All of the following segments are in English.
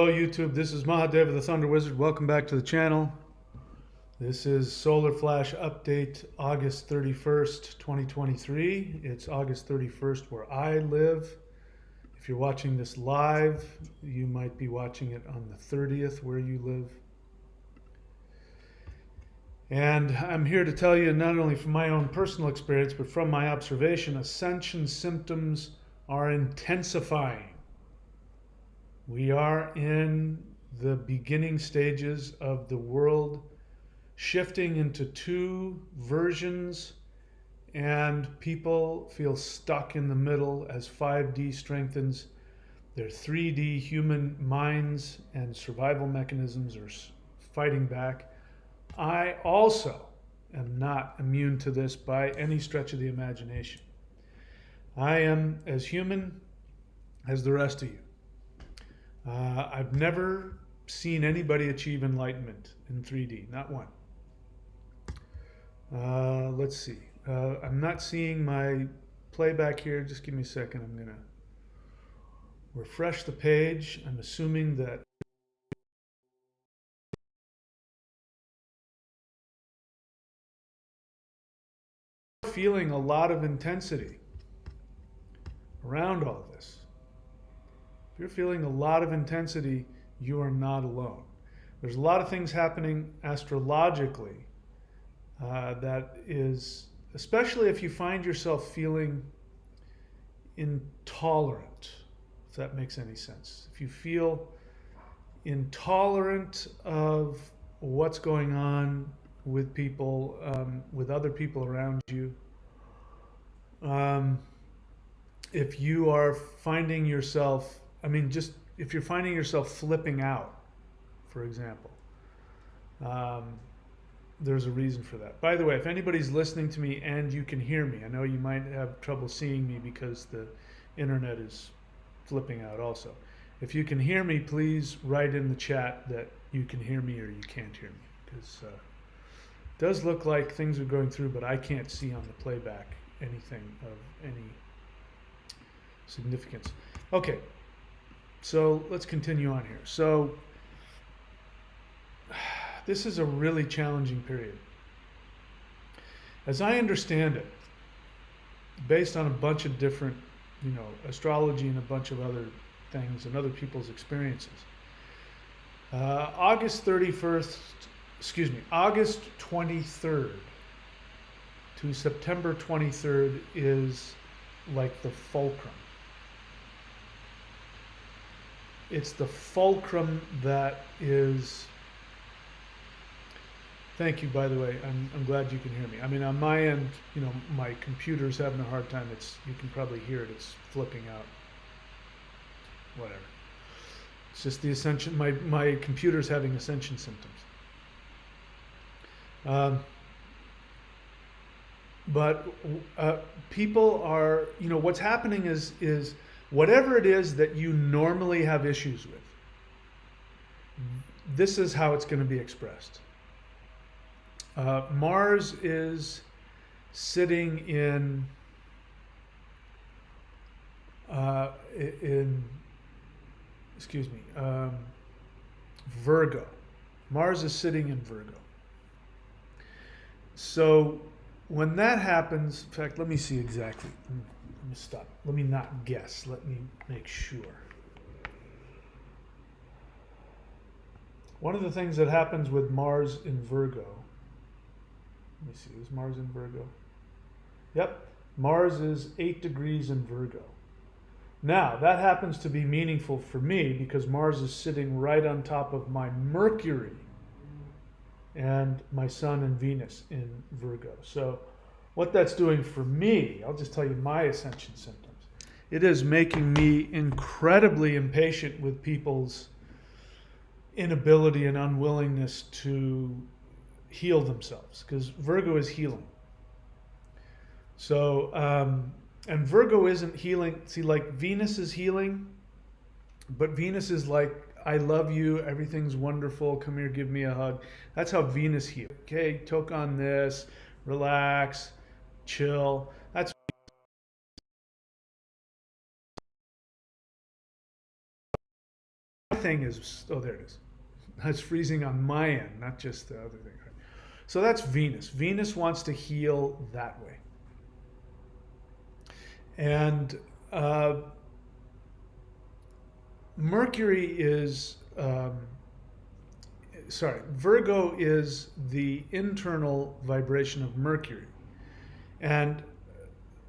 Hello YouTube, this is Mahadev the Thunder Wizard. Welcome back to the channel. This is Solar Flash Update August 31st, 2023. It's August 31st where I live. If you're watching this live, you might be watching it on the 30th where you live. And I'm here to tell you not only from my own personal experience, but from my observation, Ascension symptoms are intensifying. We are in the beginning stages of the world shifting into two versions, and people feel stuck in the middle as 5D strengthens. Their 3D human minds and survival mechanisms are fighting back. I also am not immune to this by any stretch of the imagination. I am as human as the rest of you. I've never seen anybody achieve enlightenment in 3D, not one. Let's see. I'm not seeing my playback here. Just give me a second. I'm going to refresh the page. I'm assuming that feeling a lot of intensity around all this. If you're feeling a lot of intensity, you are not alone. There's a lot of things happening astrologically that is, especially if you find yourself feeling intolerant, if that makes any sense. If you feel intolerant of what's going on with people, with other people around you, if you are finding yourself, just if you're finding yourself flipping out, for example, there's a reason for that. By the way, if anybody's listening to me and you can hear me, I know you might have trouble seeing me because the internet is flipping out also. If you can hear me, please write in the chat that you can hear me or you can't hear me, because it does look like things are going through, but I can't see on the playback anything of any significance. Okay. So let's continue on here. So this is a really challenging period. As I understand it, based on a bunch of different, astrology and a bunch of other things and other people's experiences, August 23rd to September 23rd is like the fulcrum. It's the fulcrum that is, thank you, by the way, I'm glad you can hear me. On my end, my computer's having a hard time. You can probably hear it, it's flipping out. Whatever. It's just the Ascension, my computer's having Ascension symptoms. But people are, what's happening is whatever it is that you normally have issues with, this is how it's going to be expressed. Mars is sitting in Virgo. Mars is sitting in Virgo. So when that happens, in fact, let me see exactly. Let me stop. Let me not guess. Let me make sure. One of the things that happens with Mars in Virgo, let me see, is Mars in Virgo? Yep, Mars is 8 degrees in Virgo. Now, that happens to be meaningful for me because Mars is sitting right on top of my Mercury and my Sun and Venus in Virgo. So what that's doing for me, I'll just tell you my Ascension symptoms. It is making me incredibly impatient with people's inability and unwillingness to heal themselves, because Virgo is healing. So, and Virgo isn't healing. See, like Venus is healing, but Venus is like, I love you, everything's wonderful, come here, give me a hug. That's how Venus heals. Okay, toke on this, relax, chill. That's thing is, oh, there it is. That's freezing on my end, not just the other thing. So that's Venus. Venus wants to heal that way. And Mercury is, Virgo is the internal vibration of Mercury. And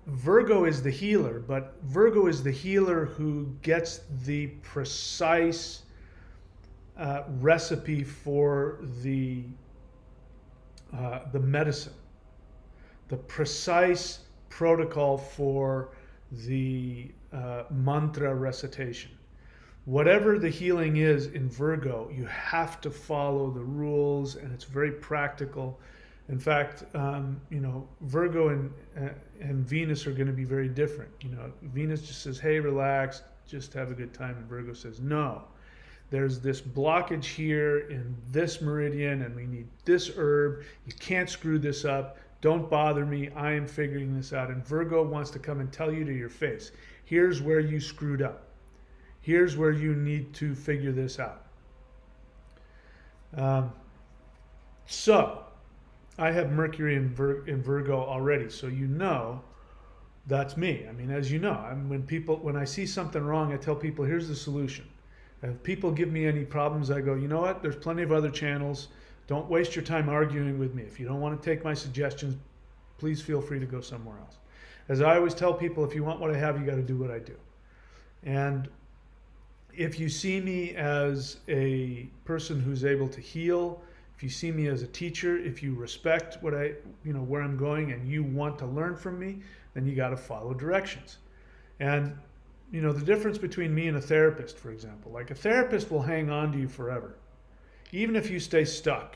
Virgo is the healer, but Virgo is the healer who gets the precise recipe for the medicine, the precise protocol for the mantra recitation. Whatever the healing is in Virgo, you have to follow the rules, and it's very practical. In fact, Virgo and Venus are going to be very different. Venus just says, hey, relax, just have a good time. And Virgo says, no, there's this blockage here in this meridian, and we need this herb. You can't screw this up. Don't bother me. I am figuring this out. And Virgo wants to come and tell you to your face, here's where you screwed up. Here's where you need to figure this out. So I have Mercury in Virgo already, so that's me. I mean, as you know, when I see something wrong, I tell people, here's the solution. If people give me any problems, I go, you know what? There's plenty of other channels. Don't waste your time arguing with me. If you don't want to take my suggestions, please feel free to go somewhere else. As I always tell people, if you want what I have, you got to do what I do. And if you see me as a person who's able to heal, if you see me as a teacher, if you respect where I'm going, and you want to learn from me, then you got to follow directions. And the difference between me and a therapist, for example, like a therapist will hang on to you forever. Even if you stay stuck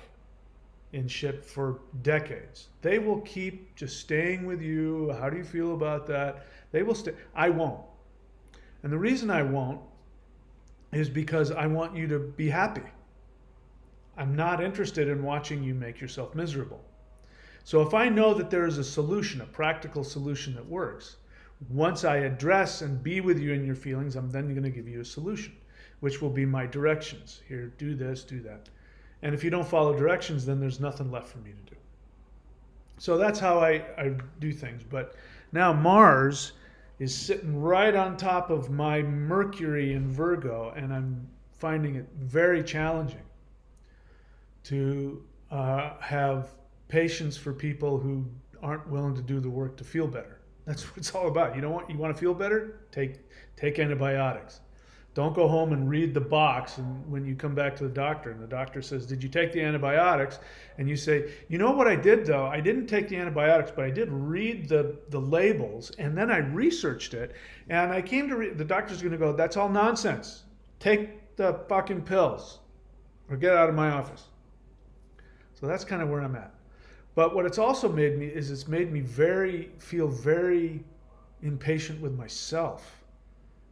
in shit for decades, they will keep just staying with you. How do you feel about that? They will stay. I won't. And the reason I won't is because I want you to be happy. I'm not interested in watching you make yourself miserable. So if I know that there is a solution, a practical solution that works, once I address and be with you in your feelings, I'm then going to give you a solution, which will be my directions. Here, do this, do that. And if you don't follow directions, then there's nothing left for me to do. So that's how I do things. But now Mars is sitting right on top of my Mercury in Virgo, and I'm finding it very challenging to have patience for people who aren't willing to do the work to feel better. That's what it's all about. You want to feel better? Take antibiotics. Don't go home and read the box, and when you come back to the doctor and the doctor says, did you take the antibiotics? And you say, you know what I did though? I didn't take the antibiotics, but I did read the labels, and then I researched it, and I came to the doctor's going to go, that's all nonsense. Take the fucking pills or get out of my office. So that's kind of where I'm at. But what it's also made me is it's made me feel very impatient with myself.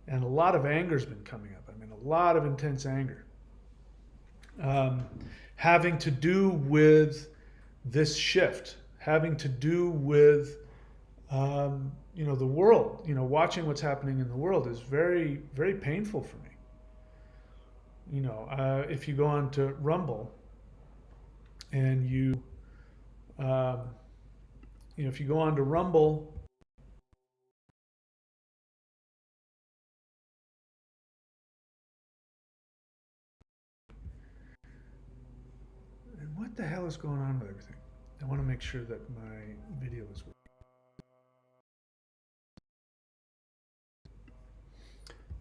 And a lot of anger's been coming up. I mean, a lot of intense anger. Having to do with this shift, having to do with, the world, watching what's happening in the world is very, very painful for me. If you go on to Rumble and if you go on to Rumble, what the hell is going on with everything? I want to make sure that my video is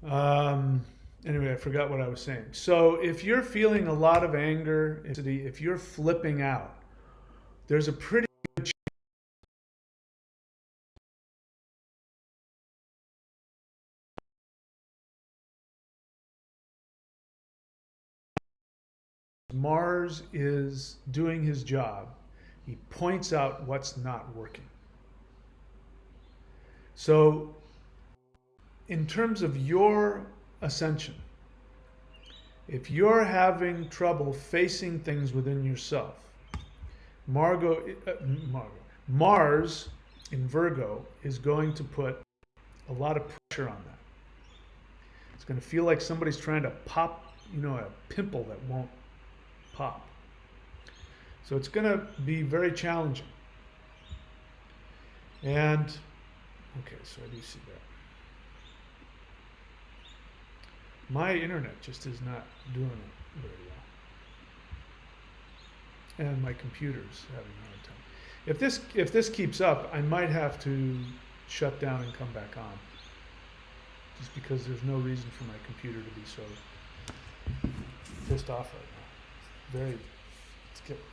working. Anyway, I forgot what I was saying. So if you're feeling a lot of anger, if you're flipping out, there's a pretty good chance Mars is doing his job. He points out what's not working. So in terms of your ascension, if you're having trouble facing things within yourself, Mars in Virgo is going to put a lot of pressure on that. It's going to feel like somebody's trying to pop you know, a pimple that won't pop. So it's going to be very challenging. And, okay, so I do see that. My internet just is not doing it very well. And my computer's having a hard time. If this keeps up, I might have to shut down and come back on. Just because there's no reason for my computer to be so pissed off right now.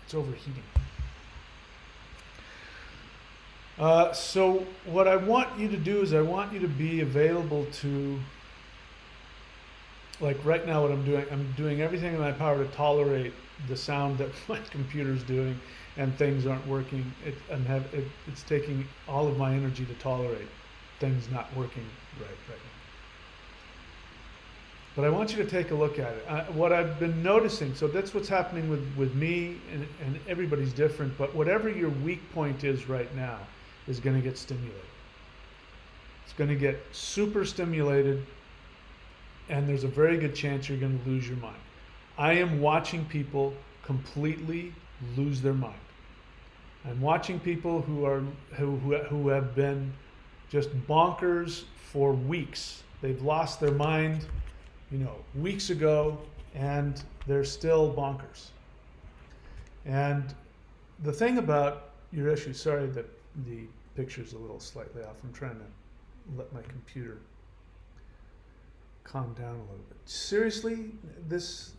It's overheating. So what I want you to do is I want you to be available to, like right now what I'm doing everything in my power to tolerate the sound that my computer's doing and things aren't working. It's taking all of my energy to tolerate things not working right now. But I want you to take a look at it. What I've been noticing, so that's what's happening with me, and everybody's different, but whatever your weak point is right now is going to get stimulated. It's going to get super stimulated, and there's a very good chance you're going to lose your mind. I am watching people completely lose their mind. I'm watching people who have been just bonkers for weeks. They've lost their mind, you know, weeks ago, and they're still bonkers. And the thing about your issue, sorry that the picture's a little slightly off. I'm trying to let my computer calm down a little bit. Seriously, this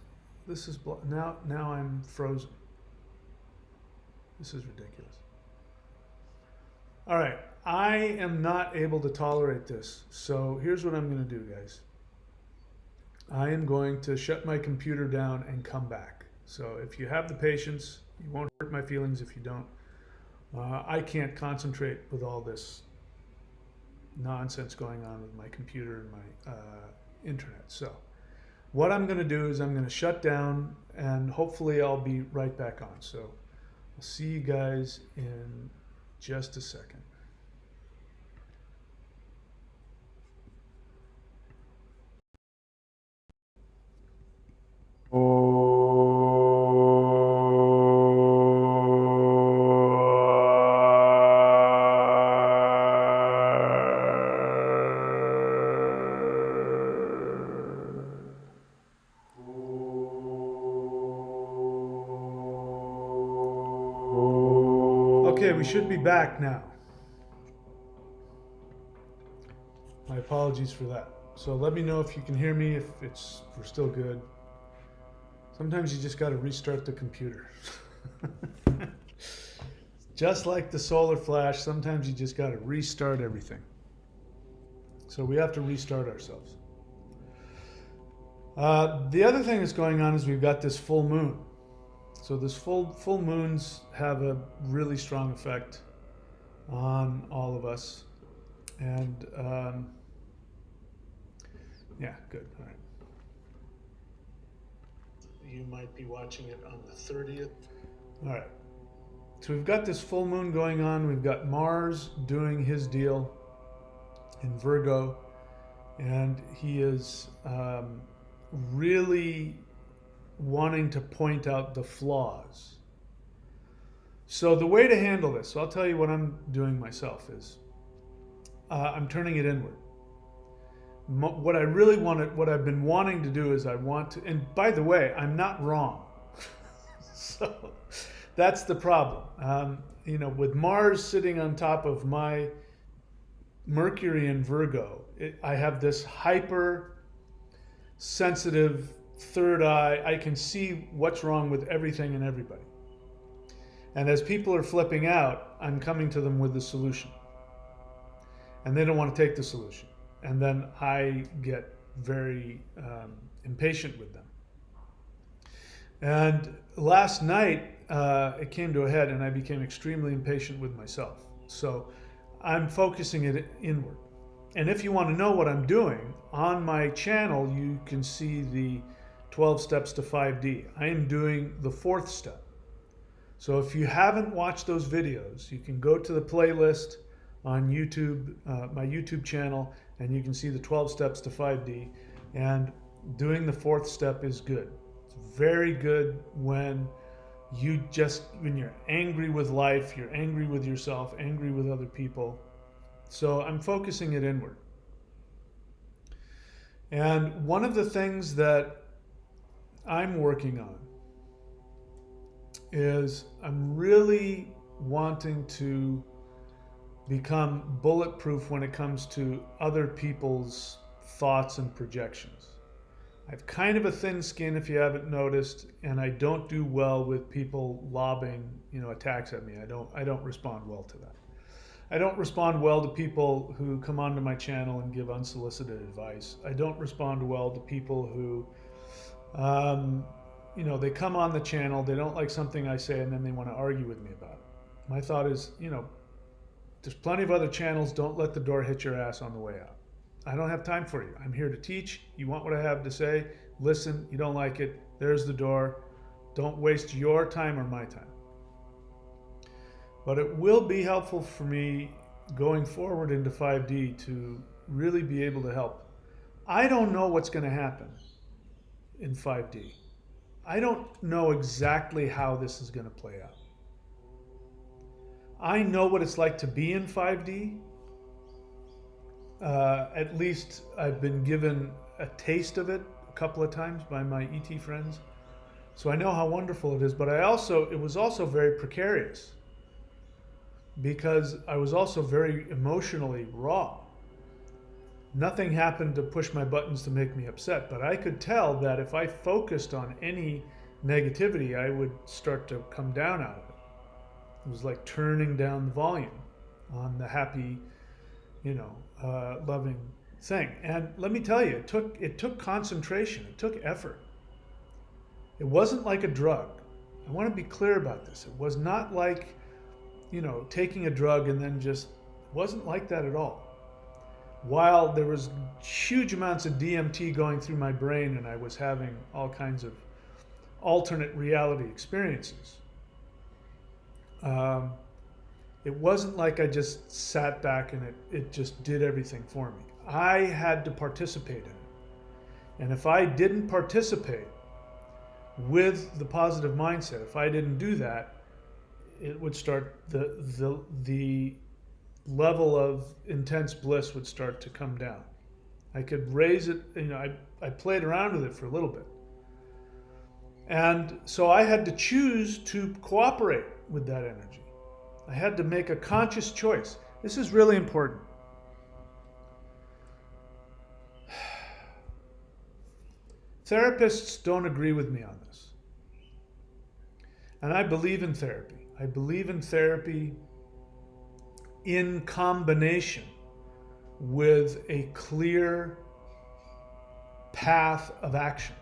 is now I'm frozen. This is ridiculous. All right, I am not able to tolerate this. So here's what I'm going to do, guys. I am going to shut my computer down and come back. So if you have the patience, you won't hurt my feelings if you don't. I can't concentrate with all this nonsense going on with my computer and my internet. So what I'm going to do is I'm going to shut down, and hopefully I'll be right back on. So I'll see you guys in just a second. Okay, we should be back now. My apologies for that. So let me know if you can hear me, if we're still good. Sometimes you just got to restart the computer. Just like the solar flash, sometimes you just got to restart everything. So we have to restart ourselves. The other thing that's going on is we've got this full moon. So this full moons have a really strong effect on all of us. And yeah, good. All right. You might be watching it on the 30th. All right. So we've got this full moon going on. We've got Mars doing his deal in Virgo. And he is really wanting to point out the flaws. So the way to handle this, so I'll tell you what I'm doing myself is I'm turning it inward. What I really wanted, what I've been wanting to do is I want to, and by the way, I'm not wrong. So that's the problem. You know, with Mars sitting on top of my Mercury in Virgo, I have this hyper sensitive third eye. I can see what's wrong with everything and everybody. And as people are flipping out, I'm coming to them with the solution. And they don't want to take the solution. And then I get very impatient with them. And last night, it came to a head and I became extremely impatient with myself. So I'm focusing it inward. And if you want to know what I'm doing, on my channel, you can see the 12 steps to 5D. I am doing the 4th step. So if you haven't watched those videos, you can go to the playlist on YouTube, my YouTube channel, and you can see the 12 steps to 5D. And doing the fourth step is good. It's very good when you're angry with life, you're angry with yourself, angry with other people. So I'm focusing it inward. And one of the things that I'm working on is I'm really wanting to become bulletproof when it comes to other people's thoughts and projections. I have kind of a thin skin, if you haven't noticed, and I don't do well with people lobbing, attacks at me. I don't respond well to that. I don't respond well to people who come onto my channel and give unsolicited advice. I don't respond well to people who, they come on the channel, they don't like something I say, and then they want to argue with me about it. My thought is, there's plenty of other channels. Don't let the door hit your ass on the way out. I don't have time for you. I'm here to teach. You want what I have to say? Listen. You don't like it? There's the door. Don't waste your time or my time. But it will be helpful for me going forward into 5D to really be able to help. I don't know what's going to happen in 5D. I don't know exactly how this is going to play out. I know what it's like to be in 5D. At least I've been given a taste of it a couple of times by my ET friends. So I know how wonderful it is, but it was also very precarious because I was also very emotionally raw. Nothing happened to push my buttons to make me upset, but I could tell that if I focused on any negativity, I would start to come down out of it. It was like turning down the volume on the happy, loving thing. And let me tell you, it took concentration, it took effort. It wasn't like a drug. I want to be clear about this. It was not like, taking a drug and then it wasn't like that at all. While there was huge amounts of DMT going through my brain and I was having all kinds of alternate reality experiences, it wasn't like I just sat back and it just did everything for me. I had to participate in it. And if I didn't participate with the positive mindset, if I didn't do that, it would start, the level of intense bliss would start to come down. I could raise it, I played around with it for a little bit. And so I had to choose to cooperate with that energy. I had to make a conscious choice. This is really important. Therapists don't agree with me on this. And I believe in therapy. I believe in therapy in combination with a clear path of action.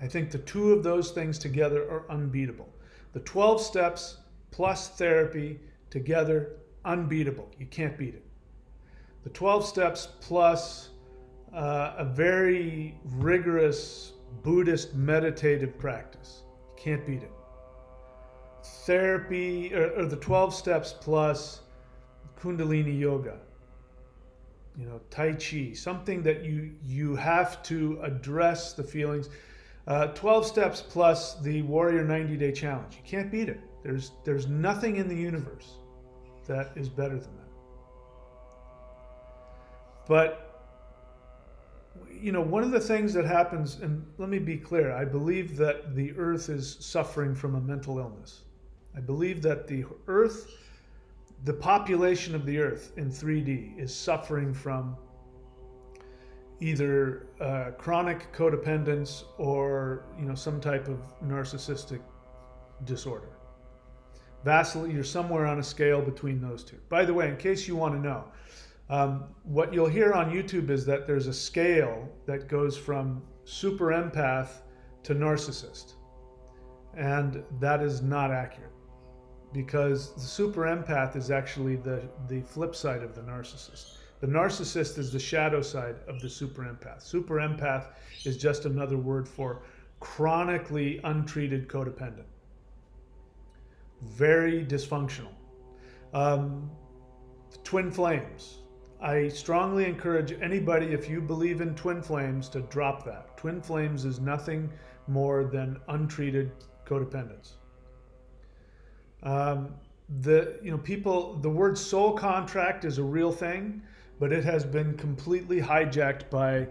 I think the two of those things together are unbeatable. The 12 steps plus therapy together, unbeatable. You can't beat it. The 12 steps plus a very rigorous Buddhist meditative practice. You can't beat it. Therapy, or the 12 steps plus Kundalini yoga, Tai Chi, something that you have to address the feelings. 12 steps plus the Warrior 90-Day Challenge. You can't beat it. There's nothing in the universe that is better than that. But, one of the things that happens, and let me be clear, I believe that the earth is suffering from a mental illness. I believe that the population of the earth in 3D is suffering from either chronic codependence or some type of narcissistic disorder. Vastly, you're somewhere on a scale between those two. By the way, in case you want to know, what you'll hear on YouTube is that there's a scale that goes from super empath to narcissist, and that is not accurate, because the super empath is actually the flip side of the narcissist. The narcissist is the shadow side of the super empath. Super empath is just another word for chronically untreated codependent. Very dysfunctional. Twin flames. I strongly encourage anybody, if you believe in twin flames, to drop that. Twin flames is nothing more than untreated codependence. The word soul contract is a real thing, but it has been completely hijacked by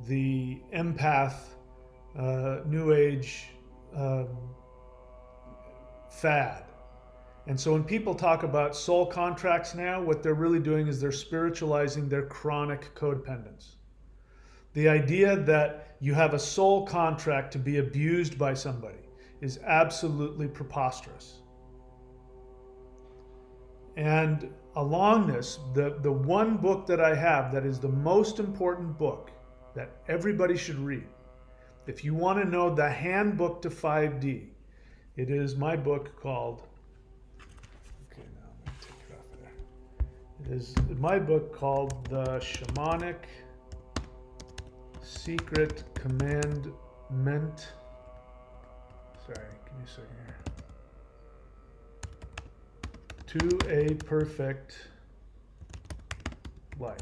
the empath, new age fad. And so when people talk about soul contracts now, what they're really doing is they're spiritualizing their chronic codependence. The idea that you have a soul contract to be abused by somebody is absolutely preposterous. And along this, the one book that I have that is the most important book that everybody should read, if you want to know the handbook to 5D, it is my book called, okay, now I'm going to take it off of there. It is my book called The Shamanic Secret Commandment. Sorry, give me a second here. To a Perfect Life.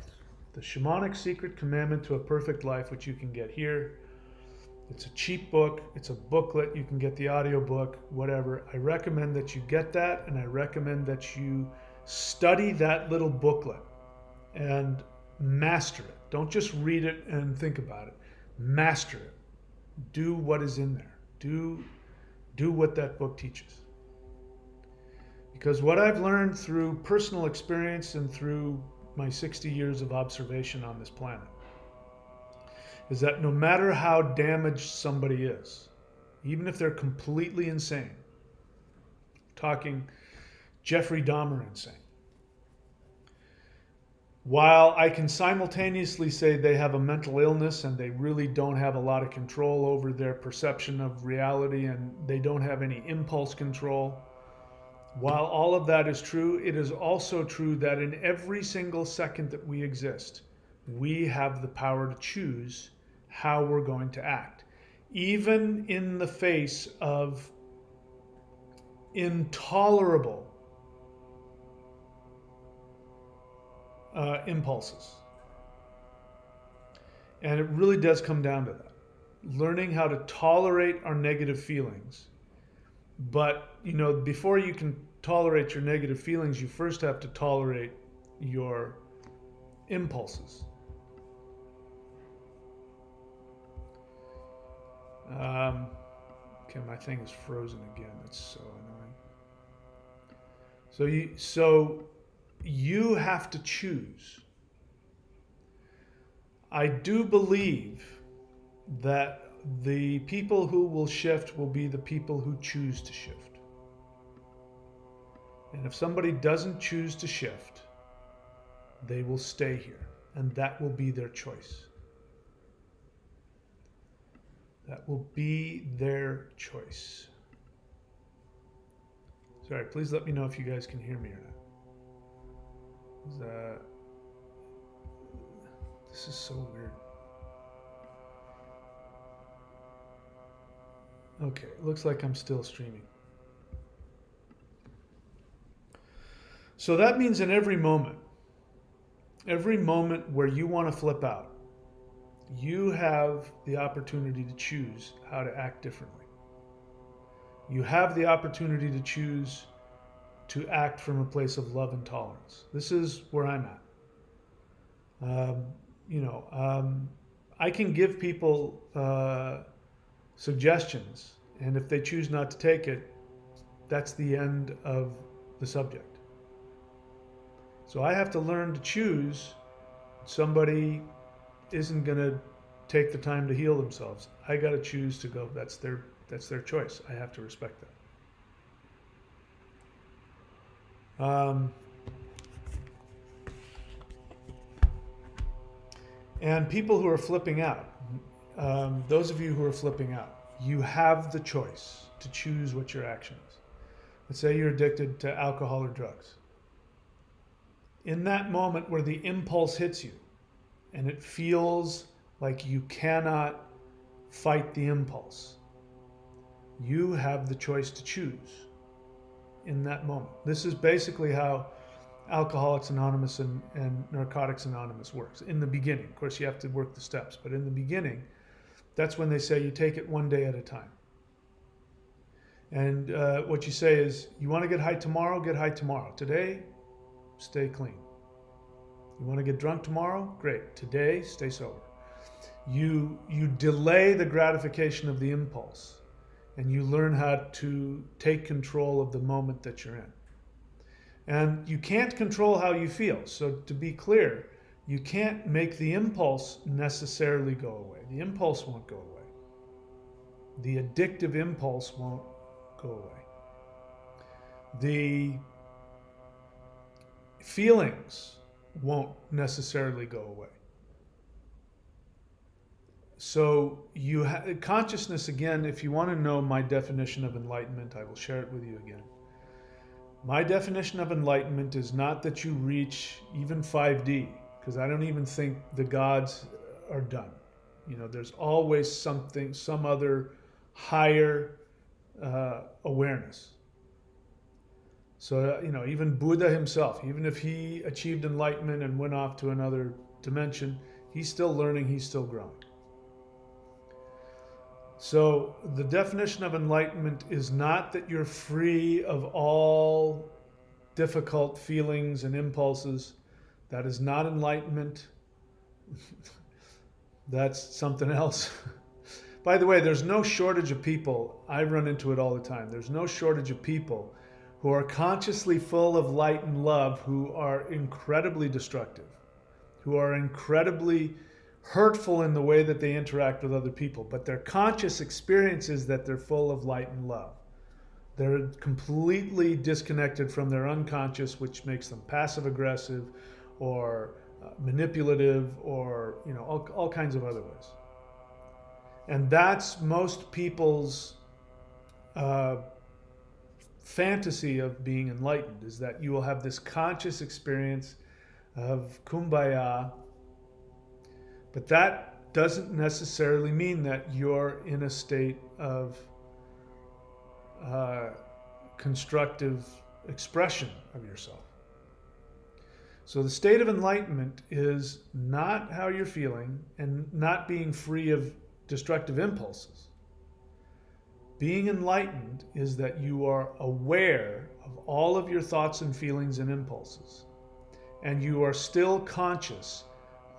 The Shamanic Secret Commandment to a Perfect Life, which you can get here. It's a cheap book. It's a booklet. You can get the audio book, whatever. I recommend that you get that, and I recommend that you study that little booklet and master it. Don't just read it and think about it. Master it. Do what is in there. Do what that book teaches. Because what I've learned through personal experience and through my 60 years of observation on this planet is that no matter how damaged somebody is, even if they're completely insane, talking Jeffrey Dahmer insane, while I can simultaneously say they have a mental illness and they really don't have a lot of control over their perception of reality and they don't have any impulse control, while all of that is true, it is also true that in every single second that we exist, we have the power to choose how we're going to act, even in the face of intolerable impulses. And it really does come down to that. Learning how to tolerate our negative feelings. But, before you can tolerate your negative feelings, you first have to tolerate your impulses. Okay, my thing is frozen again. That's so annoying. So you have to choose. I do believe that the people who will shift will be the people who choose to shift. And if somebody doesn't choose to shift, they will stay here, and that will be their choice. That will be their choice. Sorry, please let me know if you guys can hear me or not. This is so weird. Okay, it looks like I'm still streaming. So that means in every moment where you want to flip out, you have the opportunity to choose how to act differently. You have the opportunity to choose to act from a place of love and tolerance. This is where I'm at. I can give people suggestions, and if they choose not to take it, that's the end of the subject. So I have to learn to choose. Somebody isn't going to take the time to heal themselves. I got to choose to go. That's their choice. I have to respect that. And people who are flipping out, those of you who are flipping out, you have the choice to choose what your action is. Let's say you're addicted to alcohol or drugs. In that moment where the impulse hits you and it feels like you cannot fight the impulse, you have the choice to choose in that moment. This is basically how Alcoholics Anonymous and Narcotics Anonymous works. In the beginning, of course, you have to work the steps, but in the beginning, that's when they say you take it one day at a time. And what you say is, you want to get high tomorrow, get high tomorrow. Today, stay clean. You want to get drunk tomorrow? Great. Today, stay sober. You delay the gratification of the impulse, and you learn how to take control of the moment that you're in. And you can't control how you feel. So to be clear, you can't make the impulse necessarily go away. The impulse won't go away. The addictive impulse won't go away. The feelings won't necessarily go away. So consciousness, again, if you want to know my definition of enlightenment, I will share it with you again. My definition of enlightenment is not that you reach even 5D, because I don't even think the gods are done. You know, there's always something, some other higher awareness. So, you know, even Buddha himself, even if he achieved enlightenment and went off to another dimension, he's still learning, he's still growing. So the definition of enlightenment is not that you're free of all difficult feelings and impulses. That is not enlightenment. That's something else. By the way, there's no shortage of people. I run into it all the time. There's no shortage of people who are consciously full of light and love, who are incredibly destructive, who are incredibly hurtful in the way that they interact with other people, but their conscious experience is that they're full of light and love. They're completely disconnected from their unconscious, which makes them passive aggressive or manipulative, or, you know, all kinds of other ways. And that's most people's fantasy of being enlightened, is that you will have this conscious experience of kumbaya. But that doesn't necessarily mean that you're in a state of constructive expression of yourself. So the state of enlightenment is not how you're feeling and not being free of destructive impulses. Being enlightened is that you are aware of all of your thoughts and feelings and impulses, and you are still conscious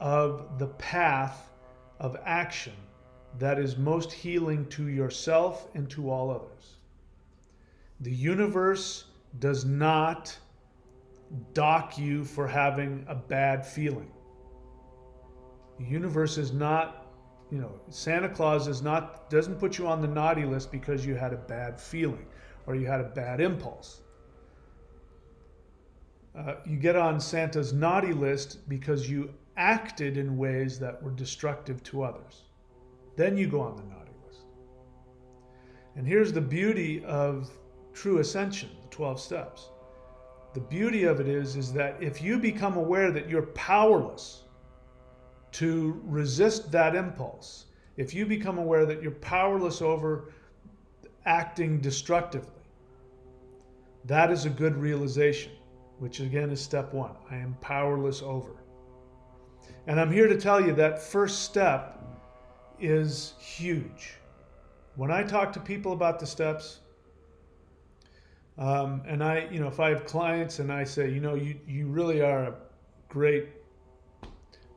of the path of action that is most healing to yourself and to all others. The universe does not dock you for having a bad feeling. The universe is not, you know, Santa Claus doesn't put you on the naughty list because you had a bad feeling or you had a bad impulse. You get on Santa's naughty list because you acted in ways that were destructive to others. Then you go on the naughty list. And here's the beauty of true ascension, the 12 steps. The beauty of it is that if you become aware that you're powerless to resist that impulse, if you become aware that you're powerless over acting destructively, that is a good realization, which again is step one. I am powerless over. And I'm here to tell you that first step is huge. When I talk to people about the steps, and if I have clients and I say, you really are a great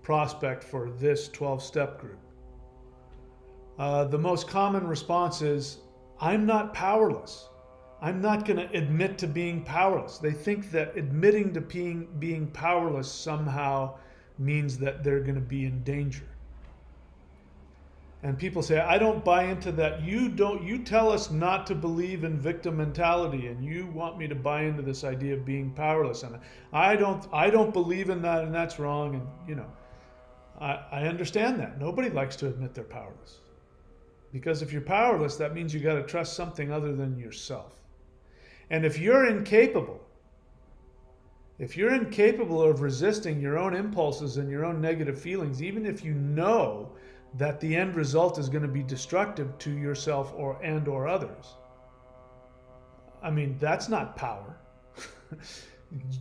prospect for this 12-step group, the most common response is, I'm not powerless. I'm not going to admit to being powerless. They think that admitting to being powerless somehow means that they're going to be in danger. And people say, I don't buy into that. You tell us not to believe in victim mentality, and you want me to buy into this idea of being powerless. And I don't believe in that, and that's wrong. And I understand that. Nobody likes to admit they're powerless. Because if you're powerless, that means you got to trust something other than yourself. And if you're incapable of resisting your own impulses and your own negative feelings, even if you know that the end result is going to be destructive to yourself or others, I mean, that's not power.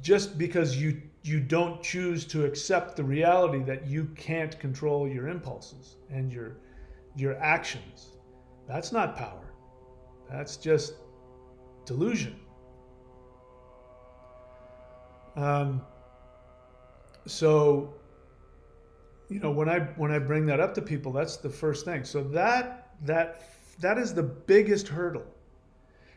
just because you don't choose to accept the reality that you can't control your impulses and your actions. That's not power. That's just delusion. So, when I bring that up to people, that's the first thing. So that is the biggest hurdle.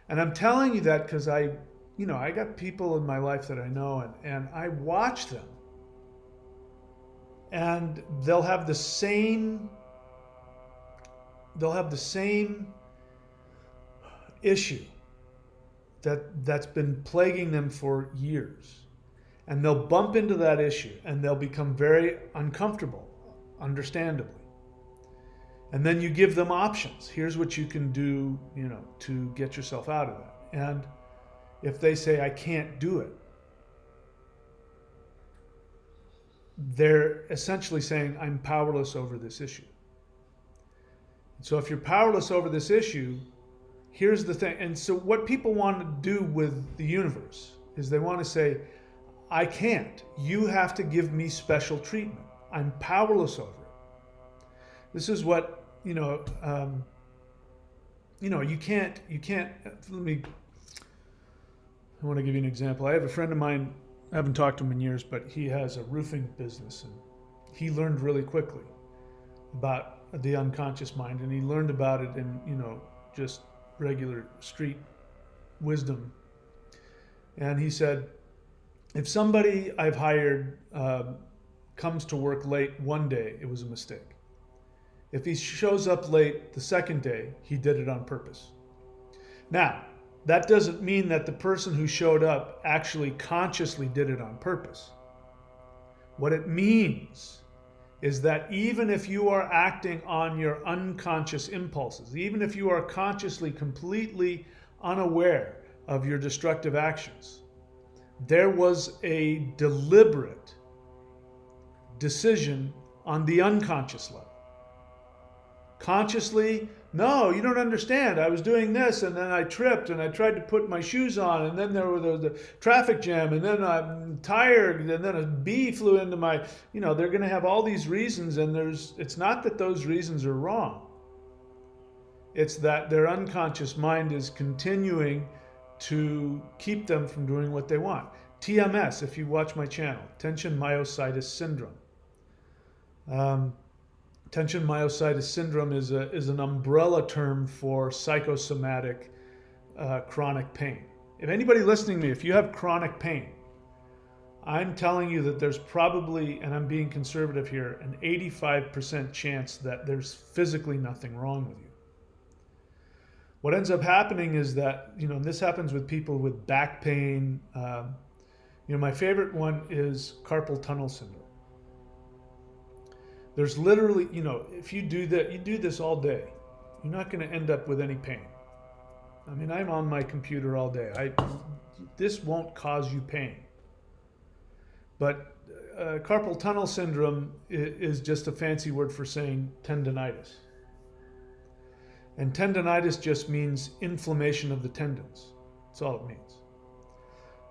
And I'm telling you that because I got people in my life that I know, and I watch them, and they'll have the same issue that's been plaguing them for years. And they'll bump into that issue and they'll become very uncomfortable, understandably. And then you give them options. Here's what you can do, to get yourself out of that. And if they say, I can't do it, they're essentially saying, I'm powerless over this issue. So if you're powerless over this issue, here's the thing. And so what people want to do with the universe is they want to say, I can't. You have to give me special treatment. I'm powerless over it. This is what, you can't, I want to give you an example. I have a friend of mine, I haven't talked to him in years, but he has a roofing business, and he learned really quickly about the unconscious mind, and he learned about it in, just regular street wisdom. And he said, if somebody I've hired comes to work late one day, it was a mistake. If he shows up late the second day, he did it on purpose. Now, that doesn't mean that the person who showed up actually consciously did it on purpose. What it means is that even if you are acting on your unconscious impulses, even if you are consciously completely unaware of your destructive actions, there was a deliberate decision on the unconscious level. Consciously, no, you don't understand. I was doing this, and then I tripped, and I tried to put my shoes on, and then there was the traffic jam, and then I'm tired, and then a bee flew into my, they're going to have all these reasons, and it's not that those reasons are wrong. It's that their unconscious mind is continuing to keep them from doing what they want. TMS, if you watch my channel, tension myositis syndrome. Tension myositis syndrome is an umbrella term for psychosomatic chronic pain. If anybody listening to me, if you have chronic pain, I'm telling you that there's probably, and I'm being conservative here, an 85% chance that there's physically nothing wrong with you. What ends up happening is that, and this happens with people with back pain. My favorite one is carpal tunnel syndrome. There's literally, if you do that, you do this all day, you're not going to end up with any pain. I mean, I'm on my computer all day. This won't cause you pain. But carpal tunnel syndrome is just a fancy word for saying tendinitis. And tendinitis just means inflammation of the tendons. That's all it means.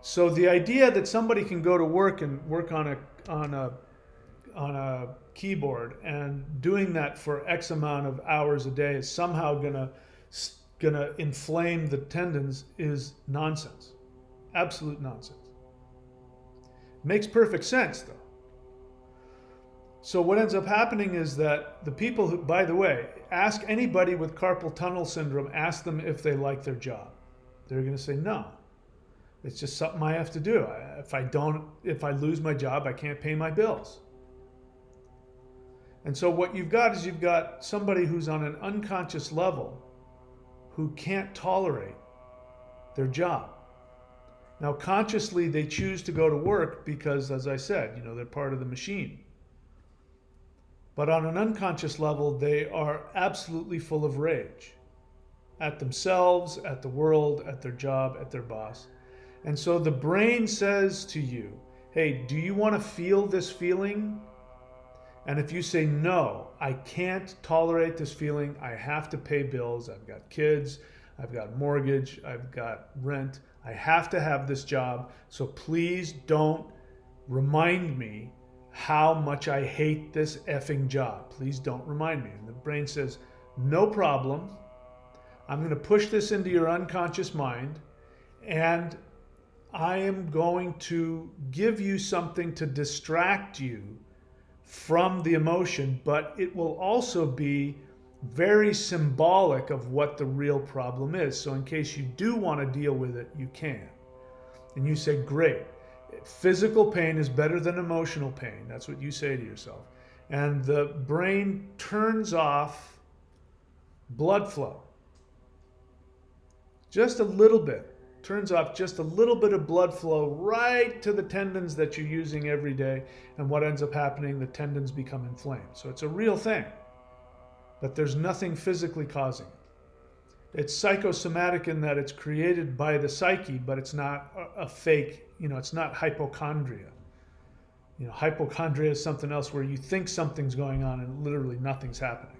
So the idea that somebody can go to work and work on a keyboard and doing that for X amount of hours a day is somehow gonna inflame the tendons is nonsense. Absolute nonsense. Makes perfect sense though. So what ends up happening is that the people who, by the way, ask anybody with carpal tunnel syndrome, ask them if they like their job. They're going to say no. It's just something I have to do. If I lose my job, I can't pay my bills. And so what you've got is somebody who's on an unconscious level who can't tolerate their job. Now consciously they choose to go to work because, as I said, they're part of the machine. But on an unconscious level, they are absolutely full of rage at themselves, at the world, at their job, at their boss. And so the brain says to you, hey, do you want to feel this feeling? And if you say, no, I can't tolerate this feeling, I have to pay bills, I've got kids, I've got mortgage, I've got rent. I have to have this job. So please don't remind me how much I hate this effing job. Please don't remind me. And the brain says, no problem. I'm going to push this into your unconscious mind, and I am going to give you something to distract you from the emotion, but it will also be very symbolic of what the real problem is. So in case you do want to deal with it, you can. And you say, great. Physical pain is better than emotional pain. That's what you say to yourself. And the brain turns off blood flow. Just a little bit. Turns off just a little bit of blood flow right to the tendons that you're using every day. And what ends up happening, the tendons become inflamed. So it's a real thing. But there's nothing physically causing it. It's psychosomatic in that it's created by the psyche, but it's not a fake, it's not hypochondria. Hypochondria is something else where you think something's going on and literally nothing's happening.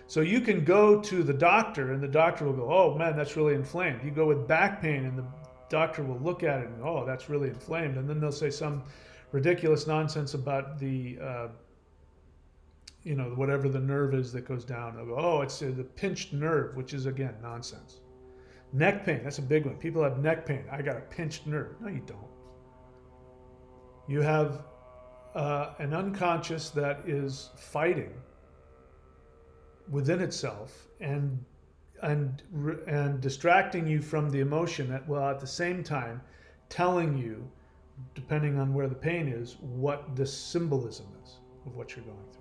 So you can go to the doctor and the doctor will go, oh man, that's really inflamed. You go with back pain and the doctor will look at it and go, oh, that's really inflamed. And then they'll say some ridiculous nonsense about the, whatever the nerve is that goes down. They'll go, oh, it's the pinched nerve, which is, again, nonsense. Neck pain, that's a big one. People have neck pain. I got a pinched nerve. No, you don't. You have an unconscious that is fighting within itself and distracting you from the emotion while at the same time telling you, depending on where the pain is, what the symbolism is of what you're going through.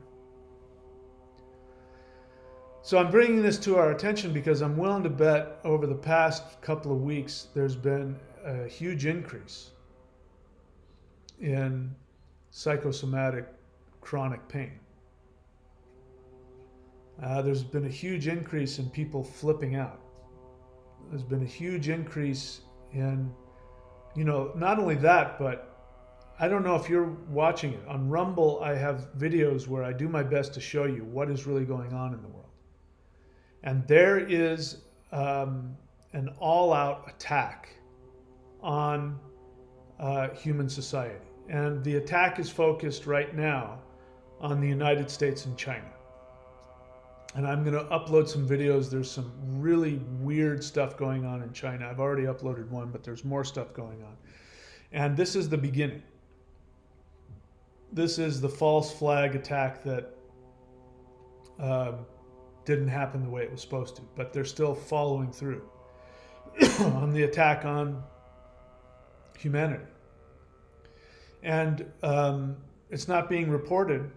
So I'm bringing this to our attention because I'm willing to bet over the past couple of weeks there's been a huge increase in psychosomatic chronic pain. There's been a huge increase in people flipping out. There's been a huge increase in, not only that, but I don't know if you're watching it. On Rumble, I have videos where I do my best to show you what is really going on in the world. And there is an all-out attack on human society. And the attack is focused right now on the United States and China. And I'm going to upload some videos. There's some really weird stuff going on in China. I've already uploaded one, but there's more stuff going on. And this is the beginning. This is the false flag attack that didn't happen the way it was supposed to, but they're still following through on the attack on humanity. And it's not being reported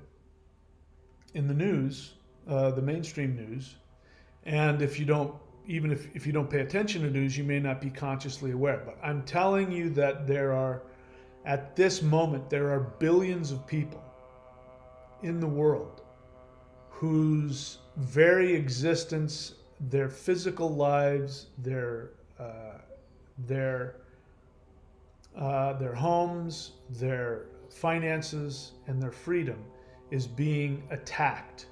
in the news, the mainstream news. And if you don't, even if you don't pay attention to news, you may not be consciously aware. But I'm telling you that at this moment, there are billions of people in the world whose very existence, their physical lives, their homes, their finances, and their freedom is being attacked.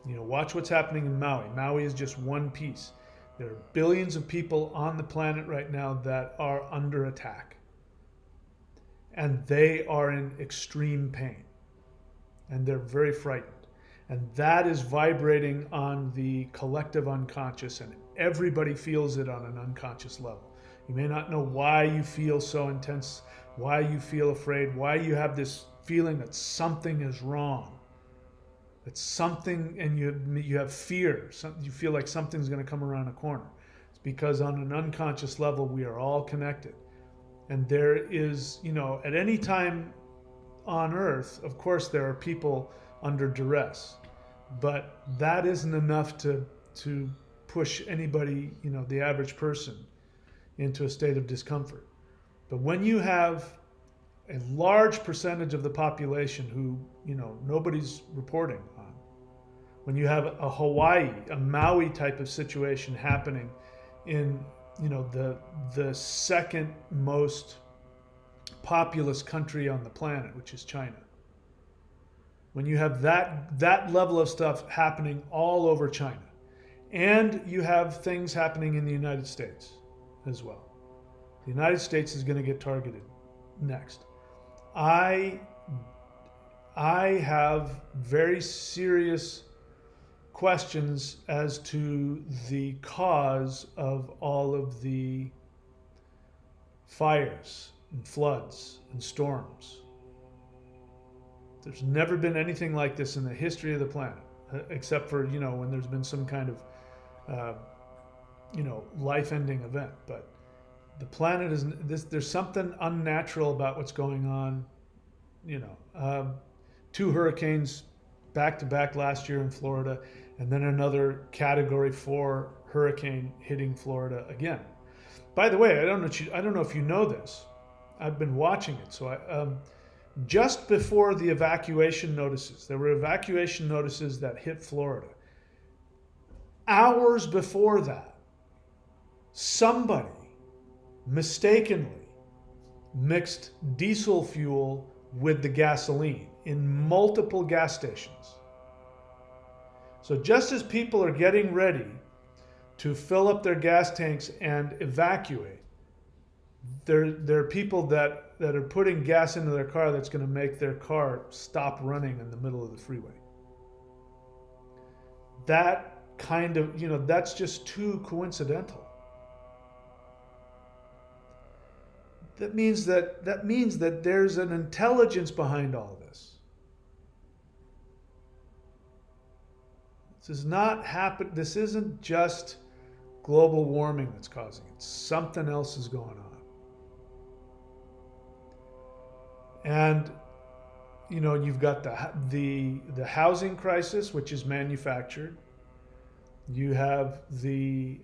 Watch what's happening in Maui. Maui is just one piece. There are billions of people on the planet right now that are under attack. And they are in extreme pain. And they're very frightened. And that is vibrating on the collective unconscious, and everybody feels it on an unconscious level. You may not know why you feel so intense, why you feel afraid, why you have this feeling that something is wrong. That something, and you have fear. You feel like something's going to come around a corner. It's because on an unconscious level, we are all connected. And there is, at any time on Earth, of course, there are people under duress, but that isn't enough to push anybody, the average person, into a state of discomfort. But when you have a large percentage of the population who, nobody's reporting on, when you have a Hawaii, a Maui type of situation happening in, the second most populous country on the planet, which is China. When you have that level of stuff happening all over China, And you have things happening in the United States as well. The United States is going to get targeted next. I have very serious questions as to the cause of all of the fires and floods and storms. There's never been anything like this in the history of the planet, except for, when there's been some kind of, life-ending event. But the planet is there's something unnatural about what's going on. 2 hurricanes back to back last year in Florida, and then another Category 4 hurricane hitting Florida again. By the way, I don't know if you know this. I've been watching it. So just before the evacuation notices, there were evacuation notices that hit Florida. Hours before that, somebody mistakenly mixed diesel fuel with the gasoline in multiple gas stations. So just as people are getting ready to fill up their gas tanks and evacuate, there are people that are putting gas into their car that's going to make their car stop running in the middle of the freeway. That kind of, that's just too coincidental. That means that there's an intelligence behind all this. This does not happen. This isn't just global warming that's causing it. Something else is going on. And you've got the housing crisis, which is manufactured. You have the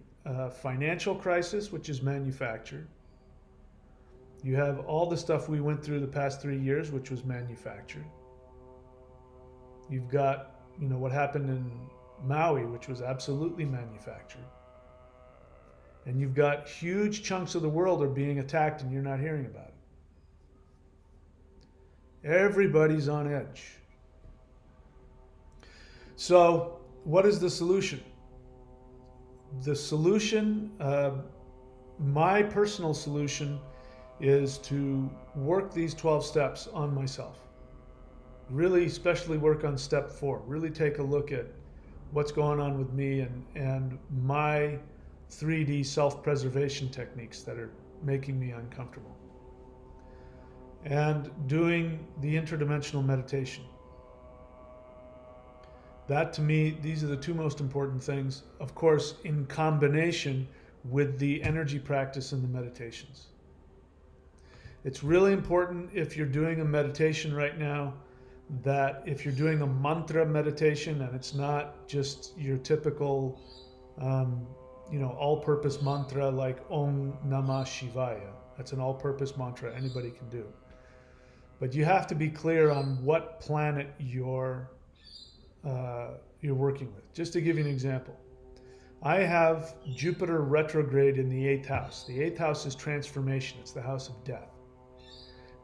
financial crisis, which is manufactured. You have all the stuff we went through the past 3 years, which was manufactured. You've got, what happened in Maui, which was absolutely manufactured. And you've got huge chunks of the world are being attacked and you're not hearing about it. Everybody's on edge. So what is the solution? The solution, my personal solution, is to work these 12 steps on myself. Really, especially work on step 4. Really take a look at what's going on with me and my 3D self-preservation techniques that are making me uncomfortable. And doing the interdimensional meditation. That, to me, these are the 2 most important things, of course, in combination with the energy practice and the meditations. It's really important, if you're doing a meditation right now, that if you're doing a mantra meditation and it's not just your typical, all-purpose mantra like Om Namah Shivaya. That's an all-purpose mantra anybody can do. But you have to be clear on what planet you're working with. Just to give you an example, I have Jupiter retrograde in the 8th house. The 8th house is transformation. It's the house of death.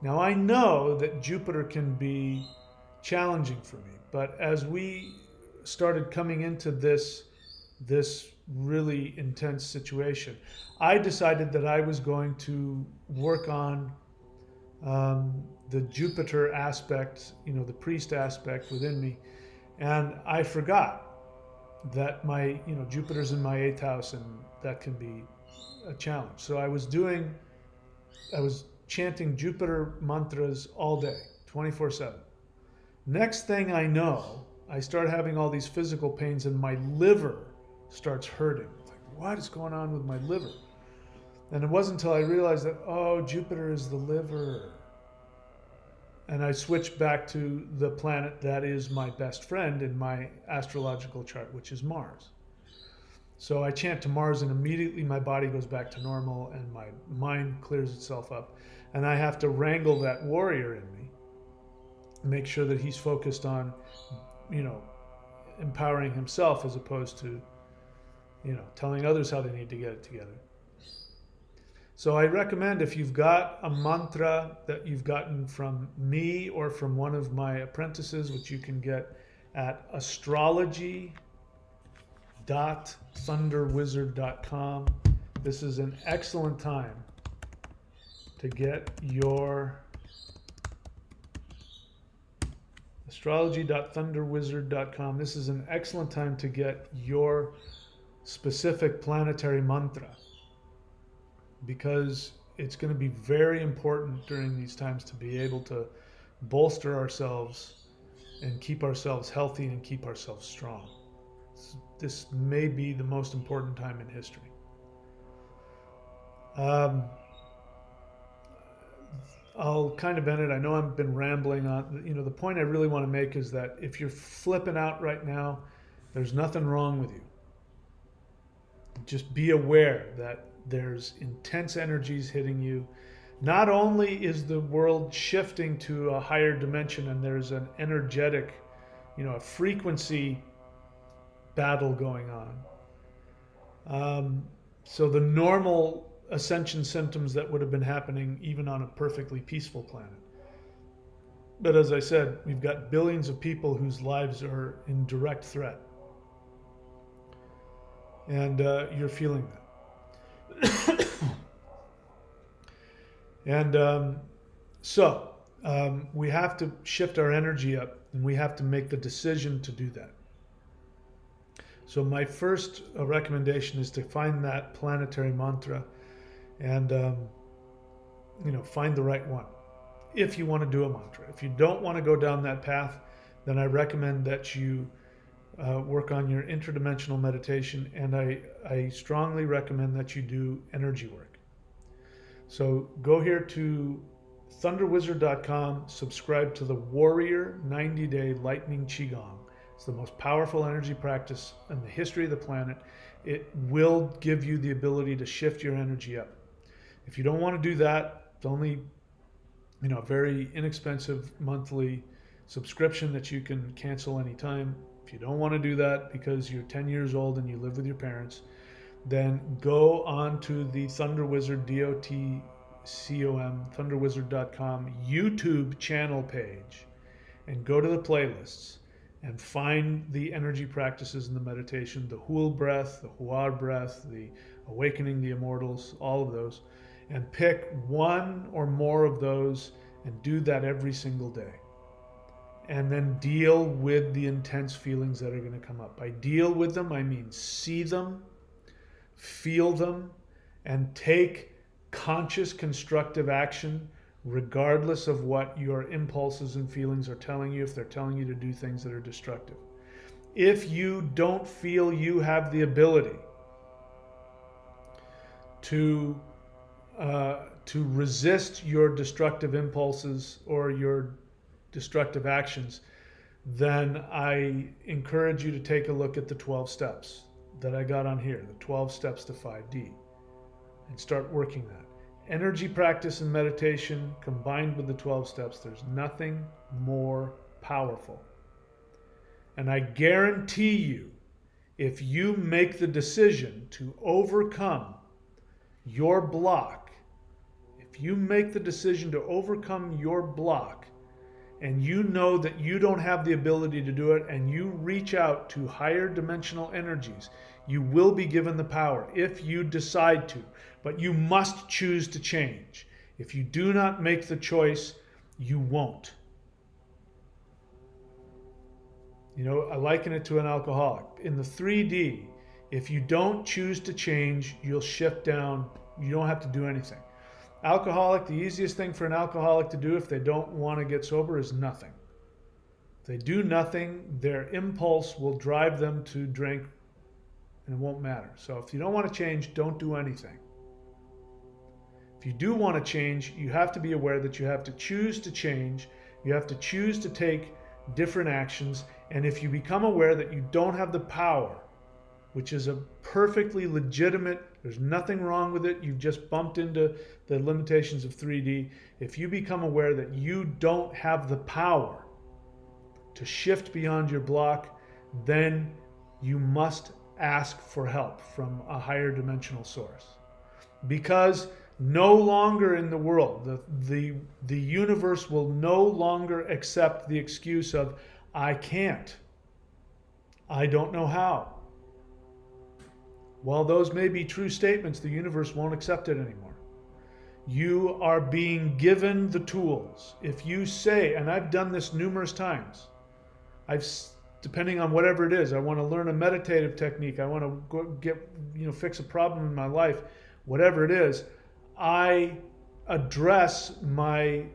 Now I know that Jupiter can be challenging for me, but as we started coming into this really intense situation, I decided that I was going to work on the Jupiter aspect, the priest aspect within me, and I forgot that my, Jupiter's in my 8th house, and that can be a challenge. So I was chanting Jupiter mantras all day, 24/7. Next thing I know, I start having all these physical pains and my liver starts hurting. It's like, what is going on with my liver? And it wasn't until I realized that, Jupiter is the liver. And I switched back to the planet that is my best friend in my astrological chart, which is Mars. So I chant to Mars and immediately my body goes back to normal and my mind clears itself up. And I have to wrangle that warrior in me, make sure that he's focused on, empowering himself as opposed to, telling others how they need to get it together. So I recommend, if you've got a mantra that you've gotten from me or from one of my apprentices, which you can get at astrology-art.com, astrology.thunderwizard.com. This is an excellent time to get your astrology.thunderwizard.com. This is an excellent time to get your specific planetary mantra, because it's going to be very important during these times to be able to bolster ourselves and keep ourselves healthy and keep ourselves strong. This may be the most important time in history. I'll kind of end it. I know I've been rambling on. The point I really want to make is that if you're flipping out right now, there's nothing wrong with you. Just be aware that there's intense energies hitting you. Not only is the world shifting to a higher dimension and there's an energetic, a frequency battle going on. So the normal ascension symptoms that would have been happening even on a perfectly peaceful planet. But as I said, we've got billions of people whose lives are in direct threat. And you're feeling that. And so we have to shift our energy up, and we have to make the decision to do that. So my first recommendation is to find that planetary mantra and find the right one if you want to do a mantra. If you don't want to go down that path, then I recommend that you work on your interdimensional meditation, and I strongly recommend that you do energy work. So go here to thunderwizard.com, subscribe to the Warrior 90-Day Lightning Qigong. It's the most powerful energy practice in the history of the planet. It will give you the ability to shift your energy up. If you don't want to do that, it's only a very inexpensive monthly subscription that you can cancel anytime. If you don't want to do that because you're 10 years old and you live with your parents, then go on to the Thunderwizard, DOTCOM, thunderwizard.com YouTube channel page and go to the playlists and find the energy practices and the meditation, the Hul breath, the Huar breath, the Awakening the Immortals, all of those, and pick one or more of those and do that every single day. And then deal with the intense feelings that are going to come up. By deal with them, I mean see them, feel them, and take conscious, constructive action regardless of what your impulses and feelings are telling you, if they're telling you to do things that are destructive. If you don't feel you have the ability to resist your destructive impulses or your destructive actions, then I encourage you to take a look at the 12 steps that I got on here, the 12 steps to 5D, and start working that. Energy practice and meditation combined with the 12 steps, there's nothing more powerful. And I guarantee you, if you make the decision to overcome your block, if you make the decision to overcome your block, and you know that you don't have the ability to do it, and you reach out to higher dimensional energies, you will be given the power if you decide to. But you must choose to change. If you do not make the choice, you won't. I liken it to an alcoholic. In the 3D, if you don't choose to change, you'll shift down. You don't have to do anything. Alcoholic, the easiest thing for an alcoholic to do if they don't want to get sober is nothing. If they do nothing, their impulse will drive them to drink, and it won't matter. So if you don't want to change, don't do anything. If you do want to change, you have to be aware that you have to choose to change. You have to choose to take different actions. And if you become aware that you don't have the power, which is a perfectly legitimate, there's nothing wrong with it, you've just bumped into the limitations of 3D. If you become aware that you don't have the power to shift beyond your block, then you must ask for help from a higher dimensional source. Because no longer in the world, the universe will no longer accept the excuse of, I can't, I don't know how. While those may be true statements, the universe won't accept it anymore. You are being given the tools. If you say, and I've done this numerous times, depending on whatever it is, I want to learn a meditative technique, I want to go fix a problem in my life, whatever it is, I address my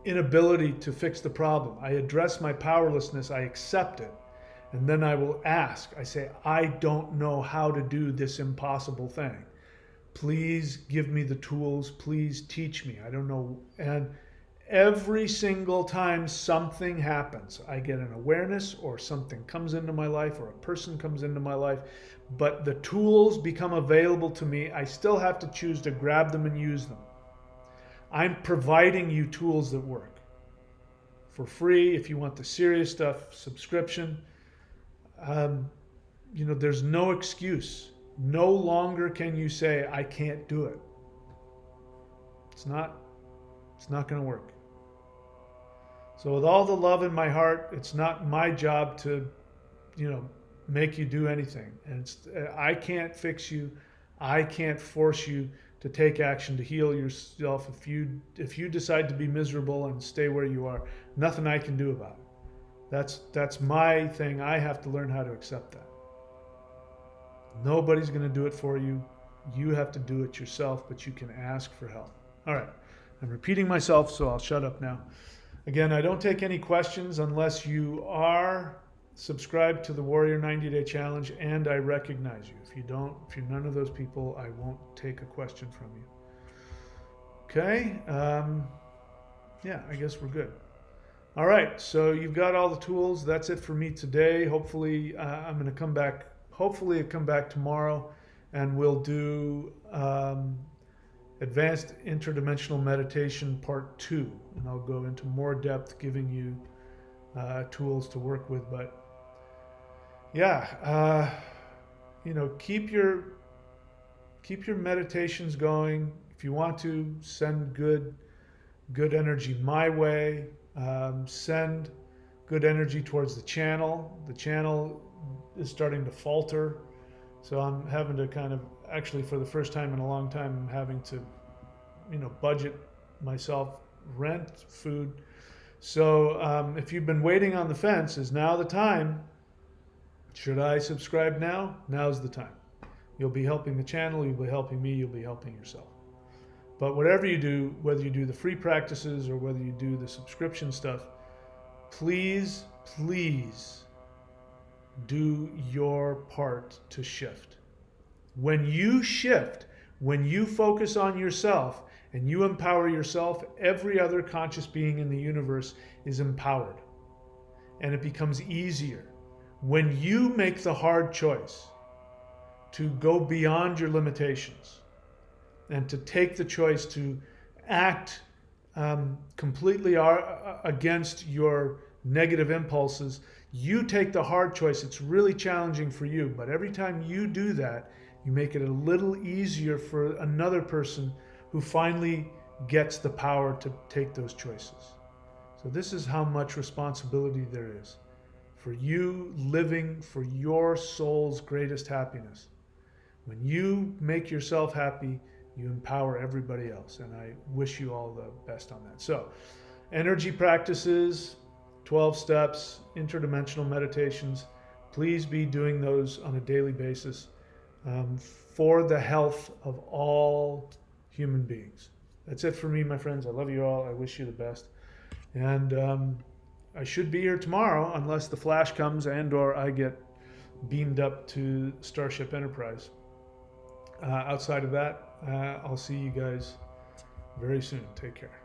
inability to fix the problem. I address my powerlessness, I accept it. And then I will ask, I say, I don't know how to do this impossible thing. Please give me the tools, please teach me. I don't know. And every single time something happens, I get an awareness or something comes into my life or a person comes into my life, but the tools become available to me. I still have to choose to grab them and use them. I'm providing you tools that work for free. If you want the serious stuff, subscription. There's no excuse. No longer can you say, I can't do it. It's not going to work. So with all the love in my heart, it's not my job to, make you do anything. And I can't fix you. I can't force you to take action to heal yourself. If you decide to be miserable and stay where you are, nothing I can do about it. That's my thing. I have to learn how to accept that. Nobody's going to do it for you. You have to do it yourself, but you can ask for help. All right. I'm repeating myself, so I'll shut up now. Again, I don't take any questions unless you are subscribed to the Warrior 90-Day Challenge and I recognize you. If you're none of those people, I won't take a question from you. Okay. I guess we're good. All right. So you've got all the tools. That's it for me today. Hopefully, I'm going to come back. Hopefully, I come back tomorrow and we'll do Advanced Interdimensional Meditation Part 2. And I'll go into more depth giving you tools to work with. But keep your meditations going. If you want to, send good energy my way. Send good energy towards the channel. The channel is starting to falter, so I'm having to actually for the first time in a long time, I'm having to budget myself, rent, food. So if you've been waiting on the fence, is now the time. Should I subscribe now? Now's the time. You'll be helping the channel, you'll be helping me, you'll be helping yourself. But whatever you do, whether you do the free practices or whether you do the subscription stuff, please do your part to shift. When you shift, when you focus on yourself and you empower yourself, every other conscious being in the universe is empowered. And it becomes easier. When you make the hard choice to go beyond your limitations and to take the choice to act completely against your negative impulses, you take the hard choice. It's really challenging for you, but every time you do that, you make it a little easier for another person who finally gets the power to take those choices. So this is how much responsibility there is for you living for your soul's greatest happiness. When you make yourself happy, you empower everybody else. And I wish you all the best on that. So, energy practices, 12 steps, interdimensional meditations. Please be doing those on a daily basis for the health of all human beings. That's it for me, my friends. I love you all. I wish you the best. And I should be here tomorrow unless the flash comes and or I get beamed up to Starship Enterprise. Outside of that, I'll see you guys very soon. Take care.